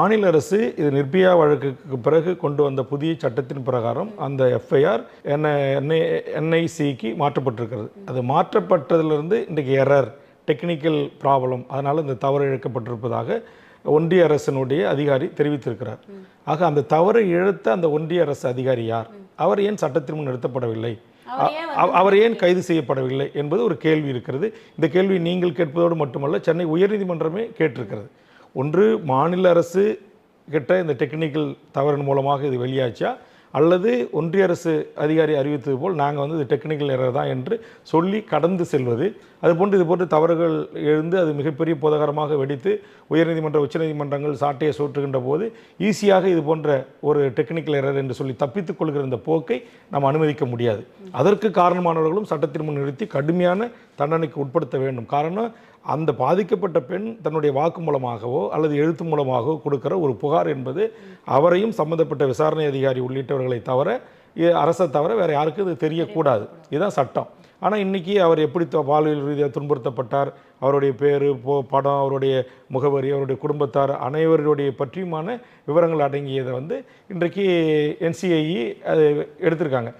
மாநில அரசு இது நிர்பயா வழக்குக்கு பிறகு கொண்டு வந்த புதிய சட்டத்தின் பிரகாரம் அந்த எஃப்ஐஆர் என்ஐசிக்கு மாற்றப்பட்டிருக்கிறது. அது மாற்றப்பட்டதிலிருந்து இன்றைக்கு எரர், டெக்னிக்கல் ப்ராப்ளம், அதனால் இந்த தவறு இழைக்கப்பட்டிருப்பதாக ஒன்றிய அரசினுடைய அதிகாரி தெரிவித்திருக்கிறார். ஆக அந்த தவறை இழுத்த அந்த ஒன்றிய அரசு அதிகாரி யார்? அவர் ஏன் சட்டத்தின் முன் நிறுத்தப்படவில்லை? அவர் ஏன் கைது செய்யப்படவில்லை என்பது ஒரு கேள்வி இருக்கிறது. இந்த கேள்வி நீங்கள் கேட்பதோடு மட்டுமல்ல, சென்னை உயர்நீதிமன்றமே கேட்டிருக்கிறது. ஒன்று, மாநில அரசு கிட்ட இந்த டெக்னிக்கல் தவறின் மூலமாக இது வெளியாச்சா, அல்லது ஒன்றிய அரசு அதிகாரி அறிவித்தது போல் நாங்கள் இது டெக்னிக்கல் எரர் தான் என்று சொல்லி கடந்து செல்வது, அதுபோன்று இது போன்ற தவறுகள் எழுந்து அது மிகப்பெரிய போதகரமாக வெடித்து உயர்நீதிமன்ற உச்சநீதிமன்றங்கள் சாட்டையை சூட்டுகின்ற போது ஈஸியாக இது போன்ற ஒரு டெக்னிக்கல் எரர் என்று சொல்லி தப்பித்துக் கொள்கிற இந்த போக்கை நாம் அனுமதிக்க முடியாது. அதற்கு காரணமானவர்களும் சட்டத்தின் முன் நிறுத்தி கடுமையான தண்டனைக்கு உட்படுத்த வேண்டும். காரணம், அந்த பாதிக்கப்பட்ட பெண் தன்னுடைய வாக்கு மூலமாகவோ அல்லது எழுத்து மூலமாகவோ கொடுக்கிற ஒரு புகார் என்பது அவரையும் சம்பந்தப்பட்ட விசாரணை அதிகாரி உள்ளிட்டவர்களை தவிர, அரசை தவிர வேறு யாருக்கும் இது தெரியக்கூடாது. இதுதான் சட்டம். ஆனால் இன்றைக்கி அவர் எப்படி பாலியல் ரீதியாக துன்புறுத்தப்பட்டார், அவருடைய பேர், படம், அவருடைய முகவரி, அவருடைய குடும்பத்தார் அனைவருடைய பற்றியுமான விவரங்கள் அடங்கியதை இன்றைக்கு NCIE எடுத்திருக்காங்க.